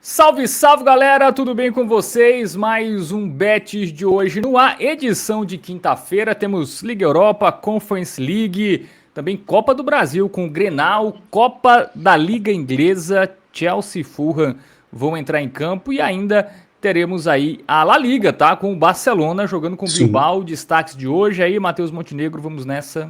Salve, salve galera, tudo bem com vocês? Mais um Betis de hoje no ar, edição de quinta-feira. Temos Liga Europa, Conference League, também Copa do Brasil com o Grenal, Copa da Liga Inglesa, Chelsea e Fulham vão entrar em campo e ainda teremos aí a La Liga, tá? Com o Barcelona jogando com o Sim. Bilbao, destaques de hoje aí, Matheus Montenegro, vamos nessa.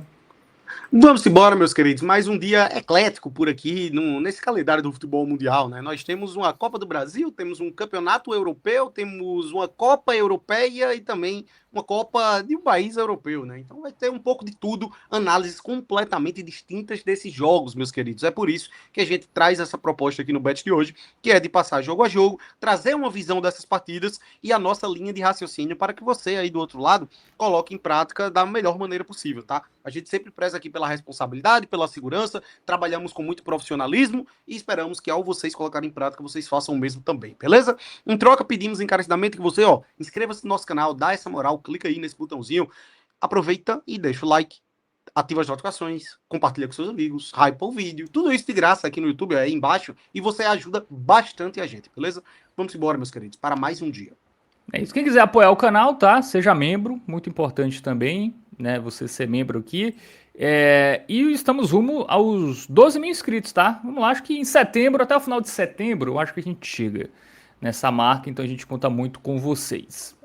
Vamos embora, meus queridos. Mais um dia eclético por aqui, nesse calendário do futebol mundial, né? Nós temos uma Copa do Brasil, temos um campeonato europeu, temos uma Copa Europeia e também uma Copa de um país europeu, né? Então vai ter um pouco de tudo, análises completamente distintas desses jogos, meus queridos. É por isso que a gente traz essa proposta aqui no Bet de hoje, que é de passar jogo a jogo, trazer uma visão dessas partidas e a nossa linha de raciocínio para que você aí do outro lado coloque em prática da melhor maneira possível, tá? A gente sempre preza aqui pela responsabilidade, pela segurança, trabalhamos com muito profissionalismo e esperamos que ao vocês colocarem em prática, vocês façam o mesmo também, beleza? Em troca, pedimos encarecidamente que você, inscreva-se no nosso canal, dá essa moral, clica aí nesse botãozinho, aproveita e deixa o like, ativa as notificações, compartilha com seus amigos, hypa o vídeo, tudo isso de graça aqui no YouTube, aí embaixo, e você ajuda bastante a gente, beleza? Vamos embora, meus queridos, para mais um dia. É isso. Quem quiser apoiar o canal, tá? Seja membro, muito importante também, né? Você ser membro aqui. E estamos rumo aos 12 mil inscritos, tá? Vamos lá, acho que em setembro, até o final de setembro, eu acho que a gente chega nessa marca, então a gente conta muito com vocês.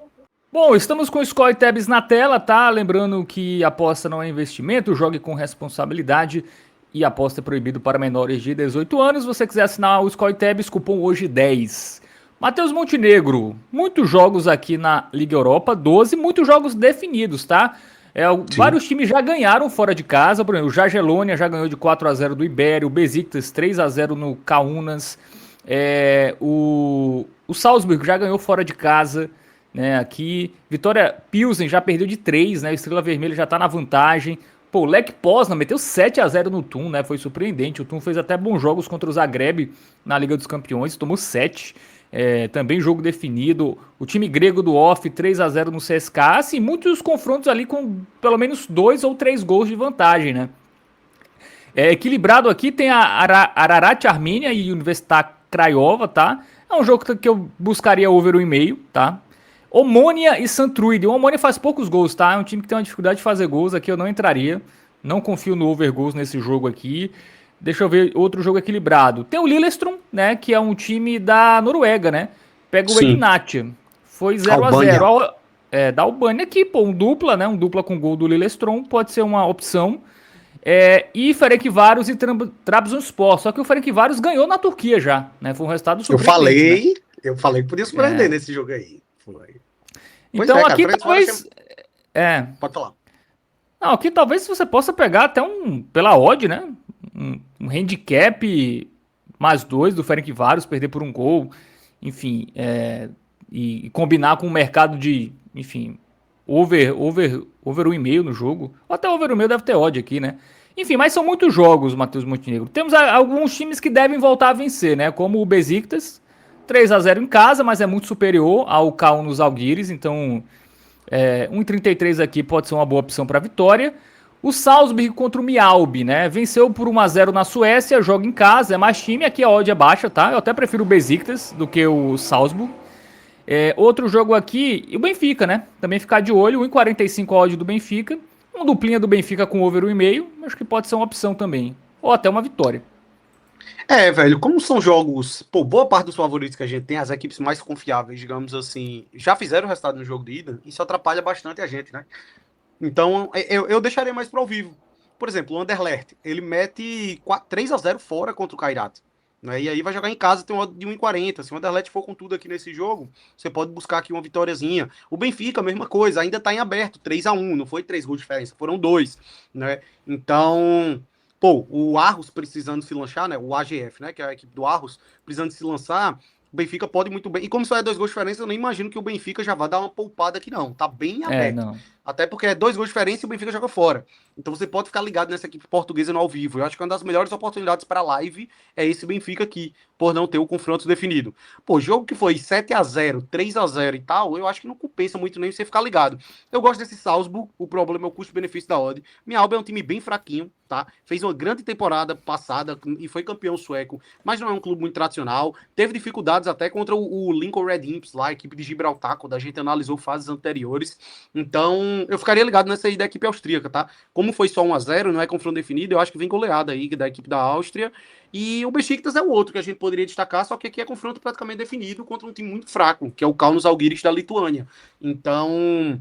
Bom, estamos com o Score Tabs na tela, tá? Lembrando que aposta não é investimento, jogue com responsabilidade e aposta é proibido para menores de 18 anos. Se você quiser assinar o Score Tabs, cupom hoje 10. Matheus Montenegro, muitos jogos aqui na Liga Europa, 12, muitos jogos definidos, tá? Vários times já ganharam fora de casa, por exemplo, o Jagiellonia já ganhou de 4-0 do Iberia, o Besiktas 3-0 no Kaunas, o Salzburg já ganhou fora de casa, né, aqui, Vitória Pilsen já perdeu de 3, né, o Estrela Vermelha já tá na vantagem, pô, o Lech Poznan meteu 7-0 no Thun, né, foi surpreendente, o Thun fez até bons jogos contra o Zagreb na Liga dos Campeões, tomou 7, também jogo definido, o time grego do Off 3-0 no CSKA, assim, muitos confrontos ali com pelo menos 2 ou 3 gols de vantagem, né. Equilibrado aqui tem a Ararat Armênia e Universitat Craiova, tá, é um jogo que eu buscaria over 1,5, tá. Omônia e Santruide. O Omônia faz poucos gols, tá? É um time que tem uma dificuldade de fazer gols. Aqui eu não entraria. Não confio no over gols nesse jogo aqui. Deixa eu ver outro jogo equilibrado. Tem o Lillestrøm, né? Que é um time da Noruega, né? Pega o Egnatia. Foi 0-0. Da Albânia aqui, pô. Um dupla, né? Um dupla com gol do Lillestrøm. Pode ser uma opção. E Ferencváros e Trabzonspor. Só que o Ferencváros ganhou na Turquia já, né? Foi um resultado surpreendente. Eu falei que podia surpreender nesse jogo aí. Então aqui talvez... Pode falar. Não, aqui talvez você possa pegar até pela odd, né? Um handicap mais 2 do Ferencváros, perder por um gol. Enfim, e combinar com o mercado de, enfim, over 1,5 no jogo. Ou até over 1,5 deve ter odd aqui, né? Enfim, mas são muitos jogos, Matheus Montenegro. Temos alguns times que devem voltar a vencer, né? Como o Besiktas, 3-0 em casa, mas é muito superior ao Kaunas Žalgiris, então 1,33 aqui pode ser uma boa opção para vitória. O Salzburg contra o Mjällby, né? Venceu por 1-0 na Suécia, joga em casa, é mais time, aqui a odd é baixa, tá? Eu até prefiro o Besiktas do que o Salzburg. Outro jogo aqui, e o Benfica, né? Também ficar de olho, 1,45 a odd do Benfica. Uma duplinha do Benfica com over 1,5, acho que pode ser uma opção também. Ou até uma vitória. Velho, como são jogos, boa parte dos favoritos que a gente tem, as equipes mais confiáveis, digamos assim, já fizeram o resultado no jogo de ida, isso atrapalha bastante a gente, né? Então, eu deixaria mais para o vivo. Por exemplo, o Anderlecht, ele mete 3-0 fora contra o Kairat, né? E aí vai jogar em casa, tem um de 1,40. Se o Anderlecht for com tudo aqui nesse jogo, você pode buscar aqui uma vitóriazinha. O Benfica, a mesma coisa, ainda tá em aberto, 3-1, não foi 3 gols de diferença, foram 2, né? Então... o Aarhus precisando se lançar, né? O AGF, né? Que é a equipe do Aarhus, precisando se lançar, o Benfica pode muito bem. E como só é 2 gols de diferença, eu nem imagino que o Benfica já vai dar uma poupada aqui, não. Tá bem aberto. Não. Até porque é 2 gols de diferença e o Benfica joga fora. Então você pode ficar ligado nessa equipe portuguesa no ao vivo. Eu acho que uma das melhores oportunidades para live é esse Benfica aqui, por não ter o confronto definido. Pô, jogo que foi 7-0, 3-0 e tal, eu acho que não compensa muito nem você ficar ligado. Eu gosto desse Salzburg, o problema é o custo-benefício da odd. Minha Alba é um time bem fraquinho, tá? Fez uma grande temporada passada e foi campeão sueco, mas não é um clube muito tradicional. Teve dificuldades até contra o Lincoln Red Imps lá, a equipe de Gibraltar, quando a gente analisou fases anteriores. Então, eu ficaria ligado nessa aí da equipe austríaca, tá? Como foi só 1-0, não é confronto definido, eu acho que vem goleada aí da equipe da Áustria. E o Besiktas é o outro que a gente poderia destacar, só que aqui é confronto praticamente definido contra um time muito fraco, que é o Kaunas Žalgiris da Lituânia. Então,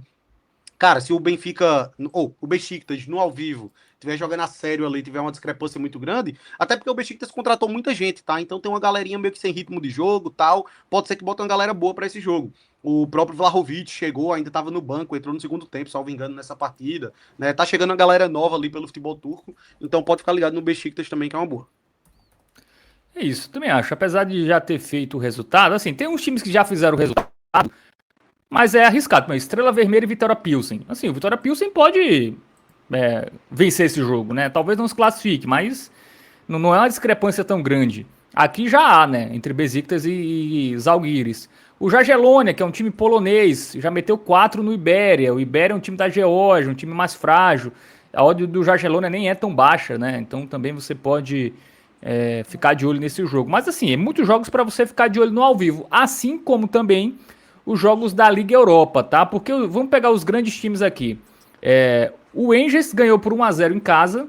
cara, se o Benfica, ou o Besiktas no ao vivo, tiver jogando a sério ali, tiver uma discrepância muito grande, até porque o Besiktas contratou muita gente, tá? Então tem uma galerinha meio que sem ritmo de jogo, tal, pode ser que bote uma galera boa para esse jogo. O próprio Vlahovic chegou, ainda estava no banco, entrou no segundo tempo, salvo engano, nessa partida, né? Tá chegando uma galera nova ali pelo futebol turco, então pode ficar ligado no Besiktas também, que é uma boa. É isso, também acho. Apesar de já ter feito o resultado, assim, tem uns times que já fizeram o resultado, mas é arriscado. Mas Estrela Vermelha e Vitória Pilsen. Assim, o Vitória Pilsen pode vencer esse jogo, né? Talvez não se classifique, mas não é uma discrepância tão grande. Aqui já há, né? Entre Besiktas e Žalgiris. O Jagiellonia, que é um time polonês, já meteu 4 no Ibéria. O Ibéria é um time da Geórgia, um time mais frágil. A odd do Jagiellonia nem é tão baixa, né? Então também você pode ficar de olho nesse jogo. Mas assim, é muitos jogos para você ficar de olho no ao vivo. Assim como também os jogos da Liga Europa, tá? Porque vamos pegar os grandes times aqui. O Rangers ganhou por 1-0 em casa.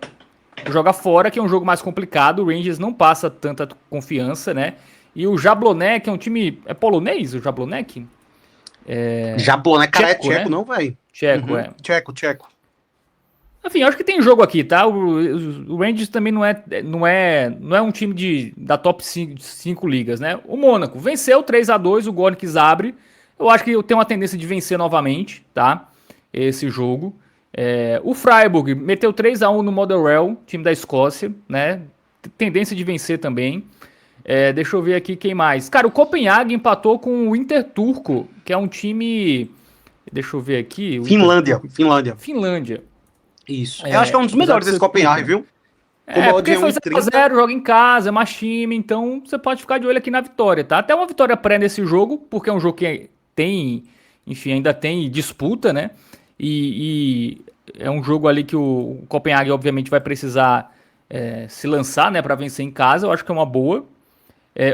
Joga fora, que é um jogo mais complicado. O Rangers não passa tanta confiança, né? E o Jablonec é um time... É polonês o Jablonec? Jablonec, cara, Tcheco, é tcheco, né? não, velho? Tcheco, Tcheco. Enfim, acho que tem jogo aqui, tá? O Rangers também não é um time da top 5 ligas, né? O Mônaco venceu 3-2, o Gornik Zabrze. Eu acho que tem uma tendência de vencer novamente, tá? Esse jogo. O Freiburg meteu 3-1 no Motherwell, time da Escócia, né? Tendência de vencer também. Deixa eu ver aqui quem mais. Cara, o Copenhague empatou com o Inter Turco, que é um time... Deixa eu ver aqui. Finlândia. Isso. Eu acho que é um dos melhores desse Copenhague, viu? Porque foi 0-0, joga em casa, é mais time, então você pode ficar de olho aqui na vitória, tá? Até uma vitória pré nesse jogo, porque é um jogo que tem, enfim, ainda tem disputa, né? E é um jogo ali que o Copenhague, obviamente, vai precisar se lançar, né, para vencer em casa. Eu acho que é uma boa.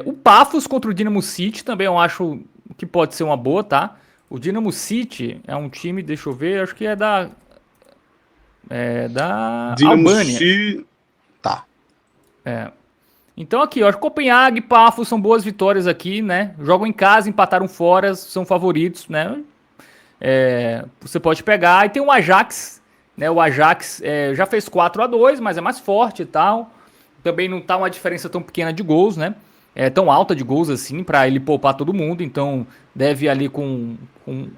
O Paphos contra o Dinamo City também eu acho que pode ser uma boa, tá? O Dinamo City é um time, deixa eu ver, acho que é da Albânia. Tá. Então aqui, ó, Copenhague e Paphos são boas vitórias aqui, né? Jogam em casa, empataram fora, são favoritos, né? Você pode pegar. E tem o Ajax, né? O Ajax já fez 4-2, mas é mais forte e tal. Também não tá uma diferença tão pequena de gols, né? Tão alta de gols assim, para ele poupar todo mundo. Então deve ir ali com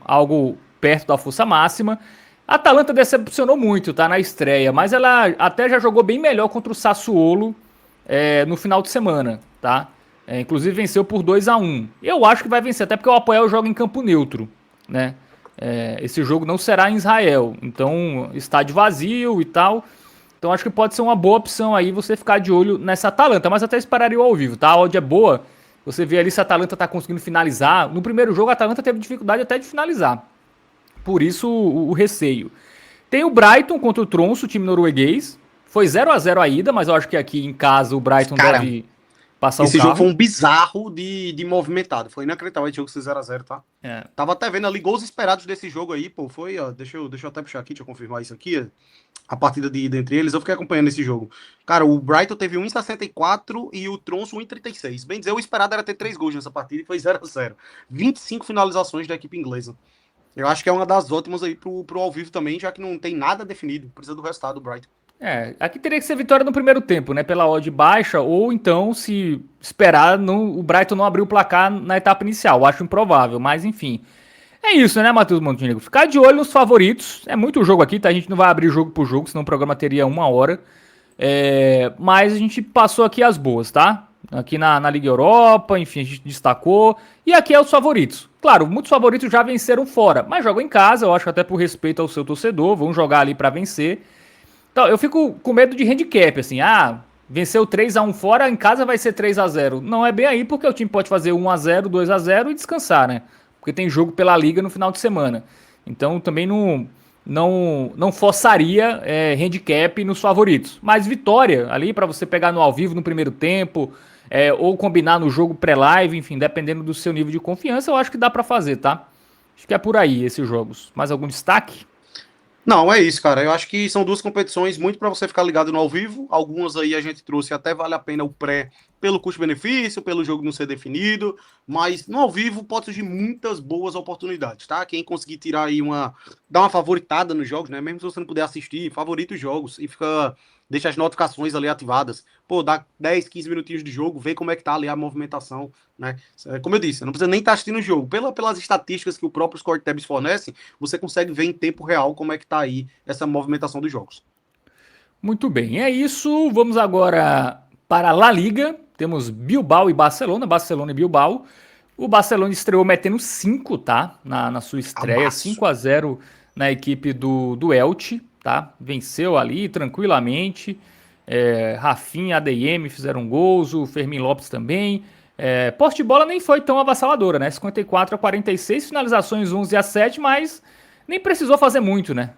algo perto da força máxima. A Atalanta decepcionou muito, tá? Na estreia, mas ela até já jogou bem melhor contra o Sassuolo no final de semana, tá? Inclusive venceu por 2-1. Eu acho que vai vencer, até porque o Apoel joga em campo neutro, né? Esse jogo não será em Israel, então estádio vazio e tal. Então acho que pode ser uma boa opção aí você ficar de olho nessa Atalanta, mas até esperaria ao vivo, tá? A odd é boa, você vê ali se a Atalanta tá conseguindo finalizar. No primeiro jogo a Atalanta teve dificuldade até de finalizar, por isso o receio. Tem o Brighton contra o Tromsø, o time norueguês. Foi 0-0 a ida, mas eu acho que aqui em casa o Brighton deve passar o carro. Esse jogo foi um bizarro de movimentado. Foi inacreditável esse jogo ser 0-0, tá? Tava até vendo ali gols esperados desse jogo aí, pô. Foi, ó, deixa eu até puxar aqui, deixa eu confirmar isso aqui. A partida de ida entre eles, eu fiquei acompanhando esse jogo. Cara, o Brighton teve 1,64 e o Tromsø 1,36. Bem dizer, o esperado era ter 3 gols nessa partida e foi 0-0. 25 finalizações da equipe inglesa. Eu acho que é uma das ótimas aí pro ao vivo também, já que não tem nada definido. Precisa do resultado do Brighton. Aqui teria que ser vitória no primeiro tempo, né? Pela odd baixa, ou então, se esperar, o Brighton não abrir o placar na etapa inicial. Eu acho improvável, mas enfim. É isso, né, Matheus Montenegro? Ficar de olho nos favoritos. É muito jogo aqui, tá? A gente não vai abrir jogo por jogo, senão o programa teria 1 hora. Mas a gente passou aqui as boas, tá? aqui na Liga Europa, enfim, a gente destacou. E aqui é os favoritos. Claro, muitos favoritos já venceram fora, mas jogam em casa, eu acho até por respeito ao seu torcedor, vão jogar ali para vencer. Então, eu fico com medo de handicap, assim, venceu 3-1 fora, em casa vai ser 3-0. Não é bem aí, porque o time pode fazer 1-0, 2-0 e descansar, né? Porque tem jogo pela Liga no final de semana. Então, também não forçaria handicap nos favoritos. Mas vitória ali para você pegar no ao vivo no primeiro tempo, ou combinar no jogo pré-live, enfim, dependendo do seu nível de confiança, eu acho que dá para fazer, tá? Acho que é por aí esses jogos. Mais algum destaque? Não, é isso, cara. Eu acho que são duas competições muito para você ficar ligado no ao vivo. Algumas aí a gente trouxe até vale a pena o pré pelo custo-benefício, pelo jogo não ser definido, mas no ao vivo pode surgir muitas boas oportunidades, tá? Quem conseguir tirar aí dar uma favoritada nos jogos, né? Mesmo se você não puder assistir, favorita os jogos e deixa as notificações ali ativadas. Pô, dá 10, 15 minutinhos de jogo, vê como é que tá ali a movimentação, né? Como eu disse, não precisa nem estar assistindo o jogo. Pelas estatísticas que o próprio Score Tabs fornece, você consegue ver em tempo real como é que tá aí essa movimentação dos jogos. Muito bem, é isso. Vamos agora para a La Liga. Temos Bilbao e Barcelona. Barcelona e Bilbao. O Barcelona estreou metendo 5, tá? Na sua estreia. Amasso. 5-0 na equipe do Elche, tá? Venceu ali tranquilamente. Rafinha, ADM fizeram gols. O Fermin Lopes também. Posse de bola nem foi tão avassaladora, né? 54-46, finalizações 11-7, mas nem precisou fazer muito, né?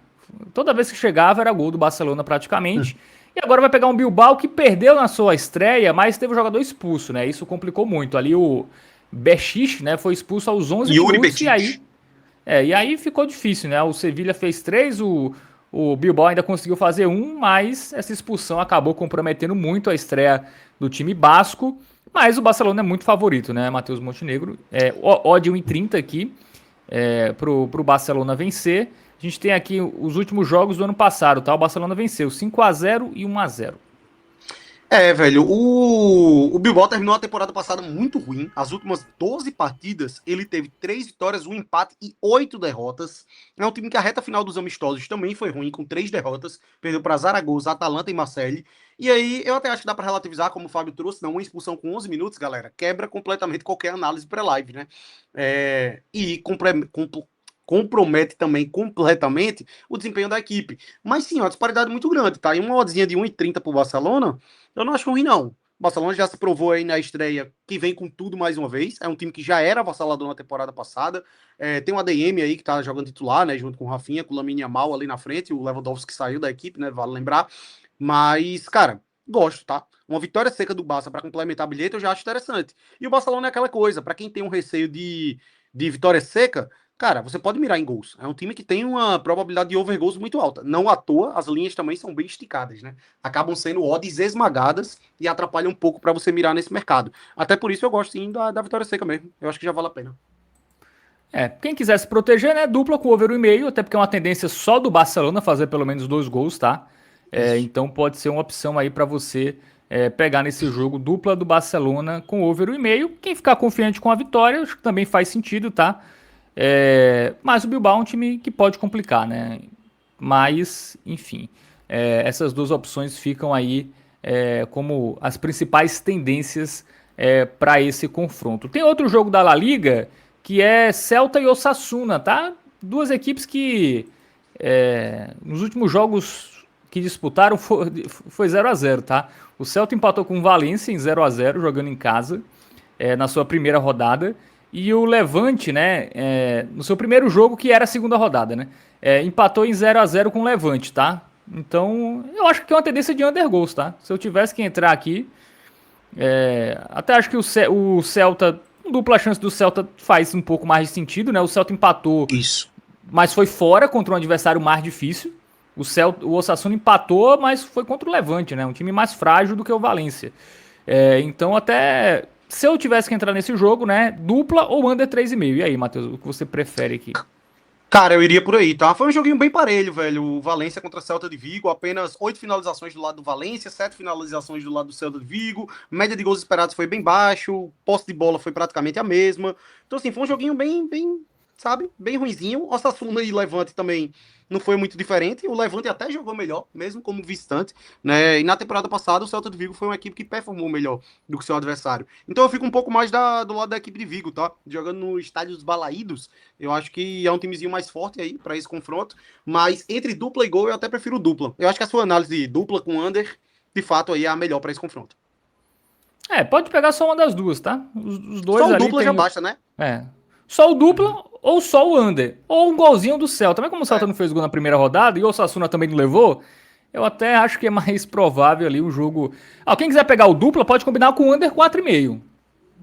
Toda vez que chegava era gol do Barcelona praticamente. E agora vai pegar um Bilbao que perdeu na sua estreia, mas teve o jogador expulso, né? Isso complicou muito. Ali o Bexic, né, foi expulso aos 11 Yuri minutos Betic. e aí ficou difícil, né? O Sevilla fez 3, o Bilbao ainda conseguiu fazer 1, mas essa expulsão acabou comprometendo muito a estreia do time basco. Mas o Barcelona é muito favorito, né, Matheus Montenegro? Odd 1,30 aqui pro Barcelona vencer. A gente tem aqui os últimos jogos do ano passado, tá? O Barcelona venceu 5-0 e 1-0. Velho, o Bilbao terminou a temporada passada muito ruim. As últimas 12 partidas, ele teve 3 vitórias, 1 empate e 8 derrotas. É um time que a reta final dos amistosos também foi ruim, com 3 derrotas. Perdeu para Zaragoza, Atalanta e Marseille. E aí, eu até acho que dá para relativizar, como o Fábio trouxe, não, uma expulsão com 11 minutos, galera, quebra completamente qualquer análise pré-live, né? E compromete também completamente o desempenho da equipe. Mas sim, uma disparidade muito grande, tá? E uma oddzinha de 1,30 pro Barcelona, eu não acho ruim, não. O Barcelona já se provou aí na estreia que vem com tudo mais uma vez. É um time que já era avassalador na temporada passada. Tem um ADM aí que tá jogando titular, né? Junto com o Rafinha, com o Lamine Yamal ali na frente. O Lewandowski que saiu da equipe, né? Vale lembrar. Mas, cara, gosto, tá? Uma vitória seca do Barça para complementar a bilhete eu já acho interessante. E o Barcelona é aquela coisa, para quem tem um receio de vitória seca, cara, você pode mirar em gols. É um time que tem uma probabilidade de over gols muito alta. Não à toa, as linhas também são bem esticadas, né? Acabam sendo odds esmagadas e atrapalham um pouco para você mirar nesse mercado. Até por isso eu gosto sim da vitória seca mesmo. Eu acho que já vale a pena. Quem quiser se proteger, né? Dupla com over 1,5, até porque é uma tendência só do Barcelona fazer pelo menos 2 gols, tá? Então pode ser uma opção aí para você pegar nesse jogo dupla do Barcelona com over 1,5. Quem ficar confiante com a vitória, acho que também faz sentido, tá? Mas o Bilbao é um time que pode complicar, né? Mas, enfim, essas duas opções ficam aí como as principais tendências para esse confronto. Tem outro jogo da La Liga que é Celta e Osasuna, tá? Duas equipes que nos últimos jogos que disputaram foi 0-0, tá? O Celta empatou com o Valência em 0-0, jogando em casa, na sua primeira rodada. E o Levante, né, no seu primeiro jogo, que era a segunda rodada, né, empatou em 0-0 com o Levante, tá? Então, eu acho que é uma tendência de under goals, tá? Se eu tivesse que entrar aqui, até acho que o Celta, dupla chance do Celta faz um pouco mais de sentido, né? O Celta empatou, Isso. mas foi fora contra um adversário mais difícil. O Osasuna empatou, mas foi contra o Levante, né? Um time mais frágil do que o Valência. Então, até se eu tivesse que entrar nesse jogo, né? Dupla ou under 3,5. E aí, Matheus, o que você prefere aqui? Cara, eu iria por aí, tá? Foi um joguinho bem parelho, velho. O Valência contra a Celta de Vigo, apenas 8 finalizações do lado do Valência, 7 finalizações do lado do Celta de Vigo. Média de gols esperados foi bem baixo, posse de bola foi praticamente a mesma. Então, assim, foi um joguinho bem sabe? Bem ruinzinho. Osasuna e Levante também não foi muito diferente. O Levante até jogou melhor, mesmo como visitante, né? E na temporada passada, o Celta de Vigo foi uma equipe que performou melhor do que seu adversário. Então eu fico um pouco mais do lado da equipe de Vigo, tá? Jogando no estádio dos Balaídos, eu acho que é um timezinho mais forte aí para esse confronto. Mas entre dupla e gol, eu até prefiro dupla. Eu acho que a sua análise de dupla com under, de fato, aí é a melhor para esse confronto. Pode pegar só uma das duas, tá? Os dois Só o ali dupla já tem. basta, né? Só o dupla ou só o under. Ou um golzinho do Celta. Mas como o Celta É. não fez gol na primeira rodada e o Osasuna também não levou, eu até acho que é mais provável ali um jogo. Quem quiser pegar o dupla pode combinar com o under 4,5.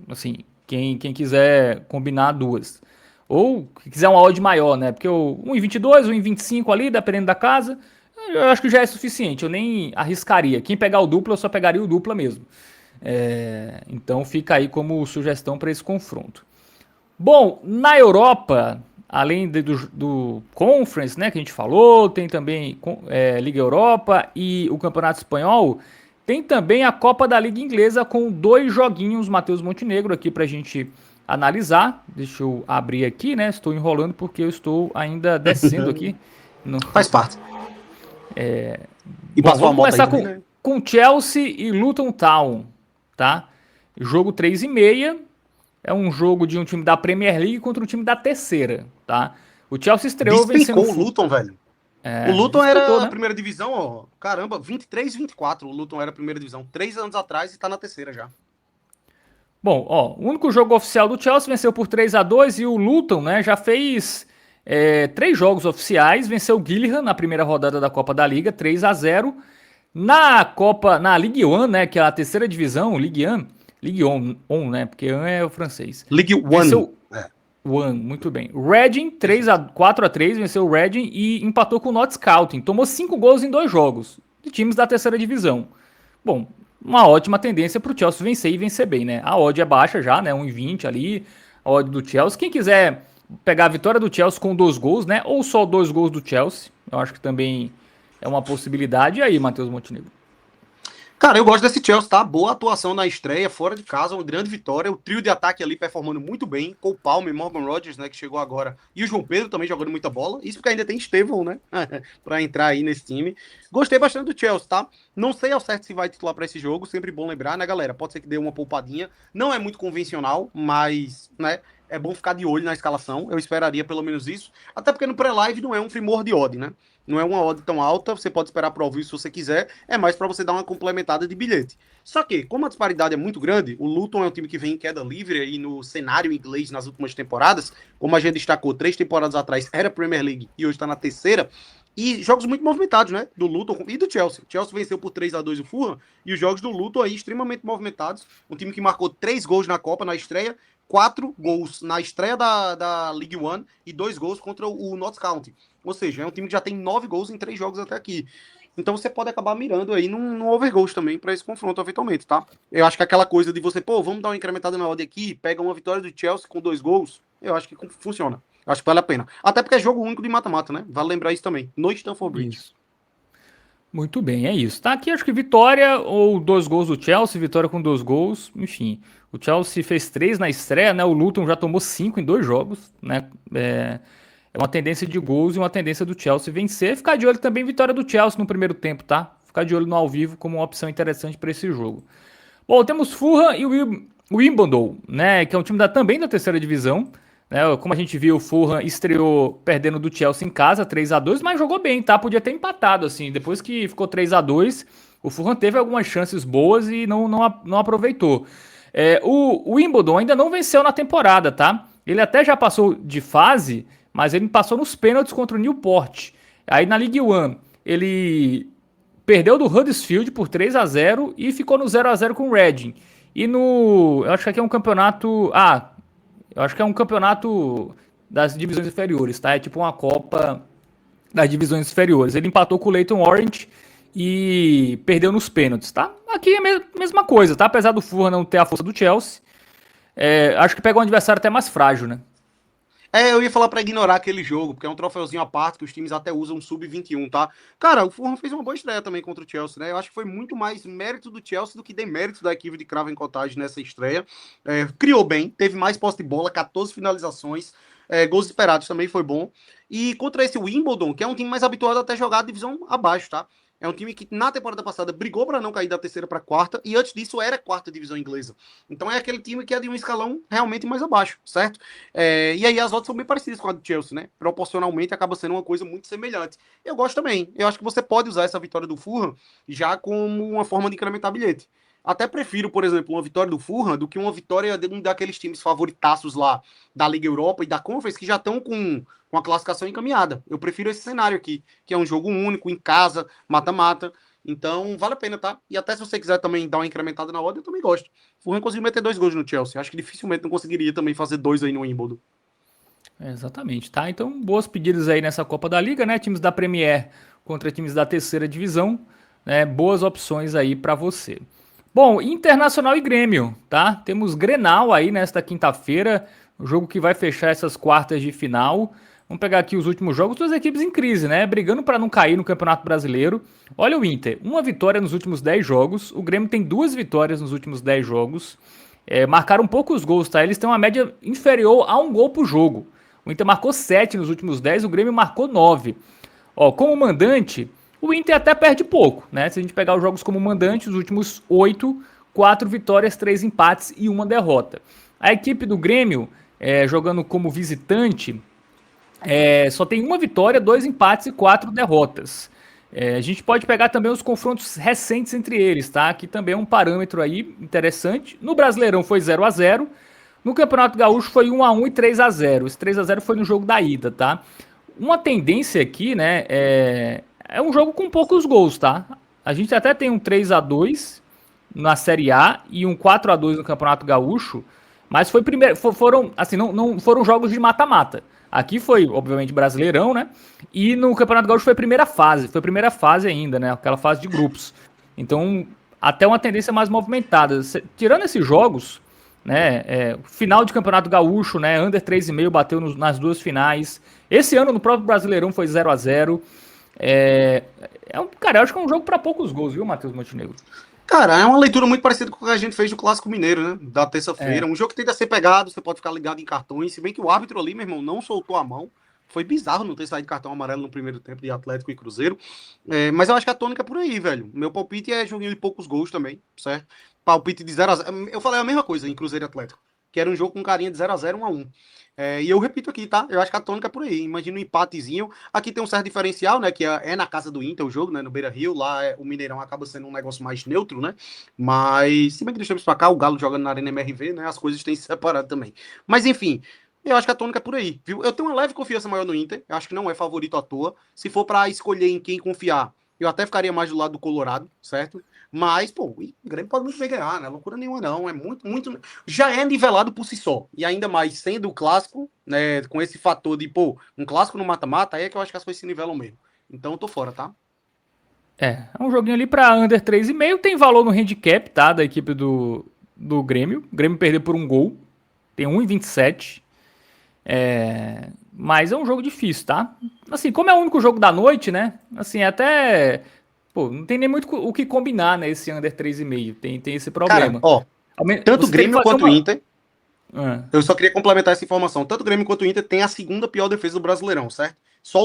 Assim, quem quiser combinar duas. Ou que quiser uma odd maior, né? Porque o 1,22, 1,25 ali, dependendo da casa, eu acho que já é suficiente. Eu nem arriscaria. Quem pegar o dupla, eu só pegaria o dupla mesmo. Então fica aí como sugestão para esse confronto. Bom, na Europa, além do Conference, né, que a gente falou, tem também Liga Europa e o Campeonato Espanhol, tem também a Copa da Liga Inglesa com 2 joguinhos, Matheus Montenegro, aqui pra gente analisar. Deixa eu abrir aqui, né? Estou enrolando porque eu estou ainda descendo aqui. No... Faz parte. E Bom, passou a vamos moto aí começar também, né? com Chelsea e Luton Town, tá? Jogo 3,5. É um jogo de um time da Premier League contra um time da terceira, tá? O Chelsea estreou vencendo Despencou o Luton, velho. O Luton despencou, era a né? primeira divisão, ó. Caramba, 23, 24. O Luton era a primeira divisão. 3 anos atrás e tá na terceira já. Bom, o único jogo oficial do Chelsea venceu por 3-2 e o Luton, né, já fez 3 jogos oficiais, venceu o Gillingham na primeira rodada da Copa da Liga, 3-0. Na Ligue 1, né, que é a terceira divisão, Ligue 1, né, porque 1 é o francês. League One. Venceu One, muito bem. O Reading, 4-3, venceu o Reading e empatou com o Notts County. Tomou 5 gols em 2 jogos, de times da terceira divisão. Bom, uma ótima tendência para o Chelsea vencer e vencer bem, né? A odd é baixa já, né? 1,20 ali, a odd do Chelsea. Quem quiser pegar a vitória do Chelsea com 2 gols, né? Ou só 2 gols do Chelsea, eu acho que também é uma possibilidade. E aí, Matheus Montenegro? Cara, eu gosto desse Chelsea, tá? Boa atuação na estreia, fora de casa, uma grande vitória. O trio de ataque ali performando muito bem. Cole Palmer, Morgan Rodgers, né, que chegou agora. E o João Pedro também jogando muita bola. Isso porque ainda tem Estevão, né? Pra entrar aí nesse time. Gostei bastante do Chelsea, tá? Não sei ao certo se vai titular pra esse jogo. Sempre bom lembrar, né, galera? Pode ser que dê uma poupadinha. Não é muito convencional, mas, né? É bom ficar de olho na escalação. Eu esperaria pelo menos isso. Até porque no pré-live não é um primor de odd, né? Não é uma odd tão alta, você pode esperar para ouvir se você quiser, é mais para você dar uma complementada de bilhete. Só que, como a disparidade é muito grande, o Luton é um time que vem em queda livre aí no cenário inglês nas últimas temporadas, como a gente destacou 3 temporadas atrás, era Premier League e hoje está na terceira, e jogos muito movimentados, né? Do Luton e do Chelsea. O Chelsea venceu por 3-2 o Fulham, e os jogos do Luton aí extremamente movimentados. Um time que marcou 3 gols na Copa, na estreia, 4 gols na estreia da League One e 2 gols contra o Notts County. Ou seja, é um time que já tem 9 gols em 3 jogos até aqui. Então você pode acabar mirando aí num overgoals também para esse confronto eventualmente, tá? Eu acho que aquela coisa de você, vamos dar uma incrementada na odd aqui, pega uma vitória do Chelsea com 2 gols, eu acho que funciona. Eu acho que vale a pena. Até porque é jogo único de mata-mata, né? Vale lembrar isso também. No Stamford Bridge. Isso. Muito bem, é isso. Tá aqui, acho que vitória ou 2 gols do Chelsea, vitória com 2 gols, enfim. O Chelsea fez 3 na estreia, né? O Luton já tomou 5 em 2 jogos, né? É uma tendência de gols e uma tendência do Chelsea vencer. Ficar de olho também vitória do Chelsea no primeiro tempo, tá? Ficar de olho no ao vivo como uma opção interessante para esse jogo. Bom, temos Fulham e o Wimbledon, né? Que é um time também da terceira divisão. Né? Como a gente viu, o Fulham estreou perdendo do Chelsea em casa, 3-2, mas jogou bem, tá? Podia ter empatado, assim. Depois que ficou 3-2, o Fulham teve algumas chances boas e não aproveitou. O Wimbledon ainda não venceu na temporada, tá? Ele até já passou de fase, mas ele passou nos pênaltis contra o Newport. Aí na League One, ele perdeu do Huddersfield por 3-0 e ficou no 0-0 com o Reading. E eu acho que aqui é um campeonato... eu acho que é um campeonato das divisões inferiores, tá? É tipo uma Copa das divisões inferiores. Ele empatou com o Leyton Orient e perdeu nos pênaltis, tá? Aqui é a mesma coisa, tá? Apesar do Fulham não ter a força do Chelsea, acho que pega um adversário até mais frágil, né? Eu ia falar pra ignorar aquele jogo, porque é um troféuzinho à parte que os times até usam sub-21, tá? Cara, o Fulham fez uma boa estreia também contra o Chelsea, né? Eu acho que foi muito mais mérito do Chelsea do que demérito da equipe de Craven Cottage nessa estreia. Criou bem, teve mais posse de bola, 14 finalizações. gols esperados também foi bom. E contra esse Wimbledon, que é um time mais habituado até jogar a divisão abaixo, tá? É um time que na temporada passada brigou para não cair da terceira para quarta e antes disso era quarta divisão inglesa. Então é aquele time que é de um escalão realmente mais abaixo, certo? E aí as odds são bem parecidas com a do Chelsea, né? Proporcionalmente acaba sendo uma coisa muito semelhante. Eu gosto também. Eu acho que você pode usar essa vitória do Fulham já como uma forma de incrementar bilhete. Até prefiro, por exemplo, uma vitória do Fulham do que uma vitória de um daqueles times favoritaços lá da Liga Europa e da Conference que já estão com a classificação encaminhada. Eu prefiro esse cenário aqui, que é um jogo único, em casa, mata-mata. Então, vale a pena, tá? E até se você quiser também dar uma incrementada na odd, eu também gosto. O Fulham conseguiu meter 2 gols no Chelsea. Acho que dificilmente não conseguiria também fazer 2 aí no Wimbledon. Exatamente, tá? Então, boas pedidas aí nessa Copa da Liga, né? Times da Premier contra times da terceira divisão, né? Boas opções aí para você. Bom, Internacional e Grêmio, tá? Temos Grenal aí nesta quinta-feira, o jogo que vai fechar essas quartas de final. Vamos pegar aqui os últimos jogos, duas equipes em crise, né? Brigando para não cair no Campeonato Brasileiro. Olha o Inter, uma vitória nos últimos 10 jogos. O Grêmio tem 2 vitórias nos últimos 10 jogos. Marcaram poucos gols, tá? Eles têm uma média inferior a um gol por jogo. O Inter marcou 7 nos últimos 10, o Grêmio marcou 9. Ó, como mandante, o Inter até perde pouco, né? Se a gente pegar os jogos como mandante, os últimos 8, 4 vitórias, 3 empates e 1 derrota. A equipe do Grêmio, jogando como visitante, só tem 1 vitória, 2 empates e 4 derrotas. A gente pode pegar também os confrontos recentes entre eles, tá? Que também é um parâmetro aí interessante. No Brasileirão foi 0-0. No Campeonato Gaúcho foi 1-1 e 3-0. Esse 3-0 foi no jogo da ida, tá? Uma tendência aqui, né, é um jogo com poucos gols, tá? A gente até tem um 3-2 na Série A e um 4-2 no Campeonato Gaúcho, mas foram, assim, não foram jogos de mata-mata. Aqui foi, obviamente, Brasileirão, né? E no Campeonato Gaúcho foi a primeira fase ainda, né? Aquela fase de grupos. Então, até uma tendência mais movimentada. Tirando esses jogos, né? Final de Campeonato Gaúcho, né? Under 3,5 bateu nas duas finais. Esse ano no próprio Brasileirão foi 0-0. Cara, eu acho que é um jogo para poucos gols, viu, Matheus Montenegro? Cara, é uma leitura muito parecida com o que a gente fez do Clássico Mineiro, né? Da terça-feira. Um jogo que tenta ser pegado, você pode ficar ligado em cartões. Se bem que o árbitro ali, meu irmão, não soltou a mão. Foi bizarro não ter saído cartão amarelo no primeiro tempo de Atlético e Cruzeiro. Mas eu acho que a tônica é por aí, velho. Meu palpite é joguinho de poucos gols também, certo? Palpite de 0-0. Eu falei a mesma coisa em Cruzeiro e Atlético, que era um jogo com carinha de 0-0, 1-1. E eu repito aqui, tá? Eu acho que a tônica é por aí. Imagina um empatezinho. Aqui tem um certo diferencial, né? Que é na casa do Inter o jogo, né? No Beira-Rio. Lá o Mineirão acaba sendo um negócio mais neutro, né? Mas, se bem que deixamos pra cá, o Galo jogando na Arena MRV, né? As coisas têm se separado também. Mas, enfim, eu acho que a tônica é por aí, viu? Eu tenho uma leve confiança maior no Inter. Eu acho que não é favorito à toa. Se for pra escolher em quem confiar, eu até ficaria mais do lado do Colorado, certo? Mas, pô, o Grêmio pode muito bem ganhar, né? Loucura nenhuma, não. É muito, muito. Já é nivelado por si só. E ainda mais sendo o clássico, né? Com esse fator de, pô, um clássico no mata-mata, aí é que eu acho que as coisas se nivelam mesmo. Então eu tô fora, tá? É um joguinho ali pra under 3,5. Tem valor no handicap, tá? Da equipe do Grêmio. O Grêmio perdeu por um gol. Tem 1,27. Mas é um jogo difícil, tá? Assim, como é o único jogo da noite, né? Assim, até. Pô, não tem nem muito o que combinar, né? Esse under 3,5. Tem esse Cara, problema. ó, tanto Você tem que Grêmio fazer quanto uma. Inter. Eu só queria complementar essa informação. Tanto o Grêmio quanto o Inter tem a segunda pior defesa do Brasileirão, certo? Só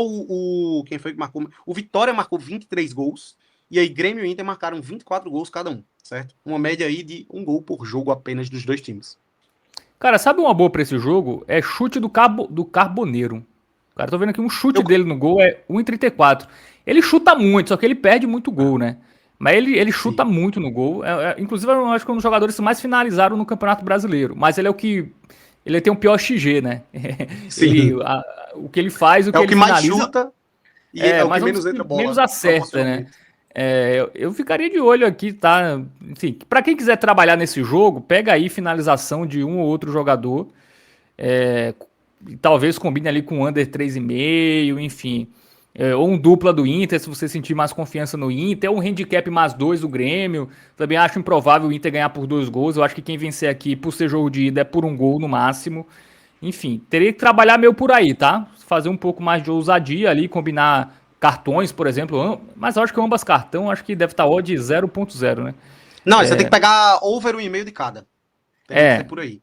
quem foi que marcou? O Vitória marcou 23 gols. E aí Grêmio e Inter marcaram 24 gols cada um, certo? Uma média aí de um gol por jogo apenas dos dois times. Cara, sabe uma boa pra esse jogo? É chute do Carboneiro. Cara, tô vendo aqui um chute Eu, dele no gol é 1,34. Ele chuta muito, só que ele perde muito gol, né? Mas ele chuta sim. muito no gol. Inclusive, eu acho que é um dos jogadores que mais finalizaram no Campeonato Brasileiro. Mas ele é o que. Ele tem um pior XG, né? Sim. O que ele faz, o É que o ele que mais finaliza. chuta e é o que Mas é um dos menos que entra menos bola, acerta, né? proporcionalmente. Eu ficaria de olho aqui, tá? Enfim, pra quem quiser trabalhar nesse jogo, pega aí finalização de um ou outro jogador. É, talvez combine ali com under 3,5, enfim. Ou um dupla do Inter, se você sentir mais confiança no Inter. Ou um handicap mais 2 do Grêmio. Também acho improvável o Inter ganhar por 2 gols. Eu acho que quem vencer aqui, por ser jogo de ida, é por um gol no máximo. Enfim, teria que trabalhar meio por aí, tá? Fazer um pouco mais de ousadia ali, combinar cartões, por exemplo. Mas eu acho que ambas cartão, acho que deve estar odd 0,0, né? Não, você tem que pegar over 1,5 de cada. Teria que ser É, por aí.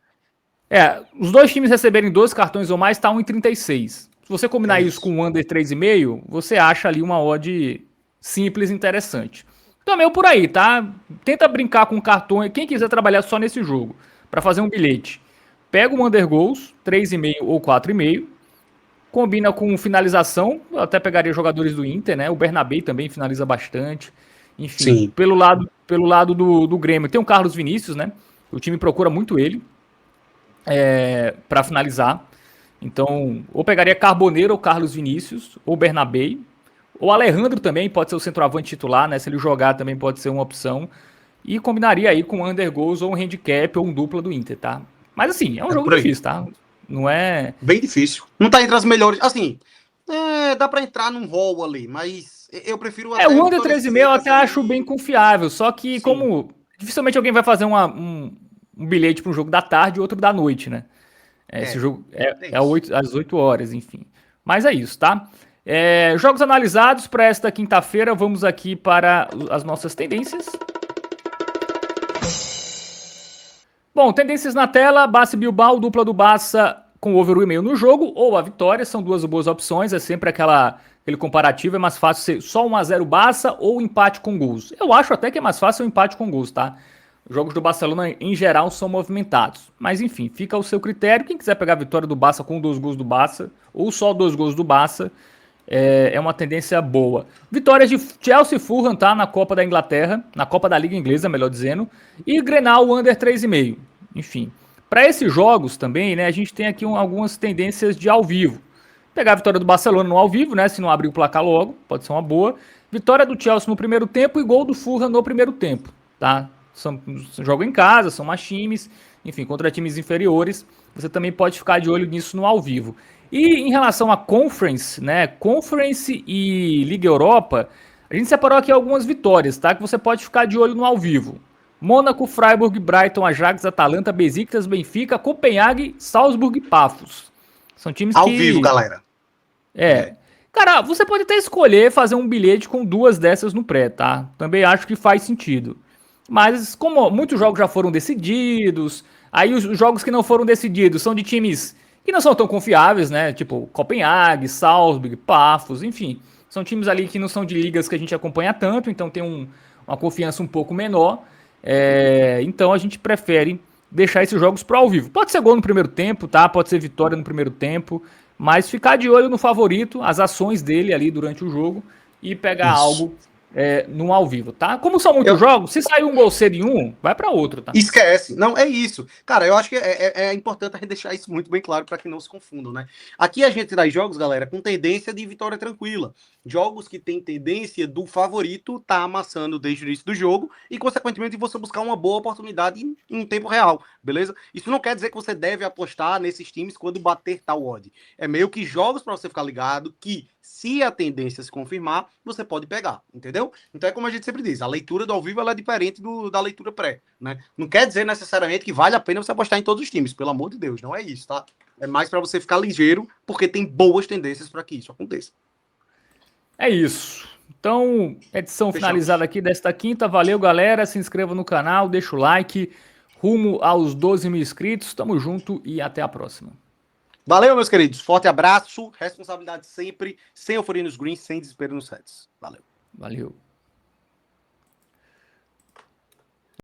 Os dois times receberem 12 cartões ou mais, tá 1,36. Se você combinar isso com um under 3,5, você acha ali uma odd simples e interessante. Então é meio por aí, tá? Tenta brincar com cartões. Quem quiser trabalhar só nesse jogo, para fazer um bilhete, pega o under goals, 3,5 ou 4,5. Combina com finalização, eu até pegaria jogadores do Inter, né? O Bernabé também finaliza bastante. Enfim, Sim. pelo lado do Grêmio, tem o Carlos Vinícius, né? O time procura muito ele para finalizar. Então, ou pegaria Carboneiro ou Carlos Vinícius, ou Bernabé. Ou Alejandro também pode ser o centroavante titular, né? Se ele jogar também pode ser uma opção. E combinaria aí com under goals ou um handicap ou um dupla do Inter, tá? Mas assim, é um É jogo por aí. difícil, tá? Não é. Bem difícil. Não tá entre as melhores. Assim, dá pra entrar num hall ali, mas eu prefiro até O under vitórias 13,5 eu secas até acho bem ali. confiável. Só que, Sim. como dificilmente alguém vai fazer um bilhete para um jogo da tarde e outro da noite, né? Esse jogo É é isso. às 8 horas, enfim. Mas é isso, tá? Jogos analisados para esta quinta-feira. Vamos aqui para as nossas tendências. Bom, tendências na tela. Barça e Bilbao, dupla do Barça com over 1,5 no jogo ou a vitória. São duas boas opções. É sempre aquele comparativo. É mais fácil ser só 1-0 Barça ou empate com gols. Eu acho até que é mais fácil o empate com gols, tá? Os jogos do Barcelona, em geral, são movimentados. Mas, enfim, fica ao seu critério. Quem quiser pegar a vitória do Barça com 2 gols do Barça, ou só 2 gols do Barça, é uma tendência boa. Vitórias de Chelsea e Fulham, tá? Na Copa da Inglaterra, na Copa da Liga Inglesa, melhor dizendo. E Grenal, under 3,5. Enfim, para esses jogos também, né, a gente tem aqui algumas tendências de ao vivo. Pegar a vitória do Barcelona no ao vivo, né? Se não abrir o placar logo, pode ser uma boa. Vitória do Chelsea no primeiro tempo e gol do Fulham no primeiro tempo, tá? Jogam em casa, são mais times, enfim, contra times inferiores. Você também pode ficar de olho nisso no ao vivo. E em relação a Conference, né? Conference e Liga Europa, a gente separou aqui algumas vitórias, tá? Que você pode ficar de olho no ao vivo. Mônaco, Freiburg, Brighton, Ajax, Atalanta, Besiktas, Benfica, Copenhague, Salzburg e Pafos. São times Ao vivo, que galera. é. Cara, você pode até escolher fazer um bilhete com duas dessas no pré, tá? Também acho que faz sentido. Mas como muitos jogos já foram decididos, aí os jogos que não foram decididos são de times que não são tão confiáveis, né? Tipo Copenhague, Salzburg, Pafos, enfim. São times ali que não são de ligas que a gente acompanha tanto, então tem uma confiança um pouco menor. Então a gente prefere deixar esses jogos pro ao vivo. Pode ser gol no primeiro tempo, tá? Pode ser vitória no primeiro tempo. Mas ficar de olho no favorito, as ações dele ali durante o jogo e pegar Isso. algo no ao vivo, tá? Como são muitos Eu, jogos, se sair um gol cedo em um, vai para outro, tá? Esquece. Não, é isso. Cara, eu acho que é importante a gente deixar isso muito bem claro para que não se confundam, né? Aqui a gente traz jogos, galera, com tendência de vitória tranquila. Jogos que tem tendência do favorito tá amassando desde o início do jogo e, consequentemente, você buscar uma boa oportunidade em tempo real, beleza? Isso não quer dizer que você deve apostar nesses times quando bater tal odd. É meio que jogos para você ficar ligado que, se a tendência se confirmar, você pode pegar, entendeu? Então é como a gente sempre diz, a leitura do ao vivo ela é diferente da leitura pré, né? Não quer dizer necessariamente que vale a pena você apostar em todos os times, pelo amor de Deus, não é isso, tá? É mais para você ficar ligeiro, porque tem boas tendências para que isso aconteça. É isso. Então, edição finalizada Fechamos. aqui desta quinta. Valeu, galera. Se inscreva no canal, deixa o like. Rumo aos 12 mil inscritos. Tamo junto e até a próxima. Valeu, meus queridos. Forte abraço. Responsabilidade sempre. Sem euforia nos greens, sem desespero nos sets. Valeu. Valeu.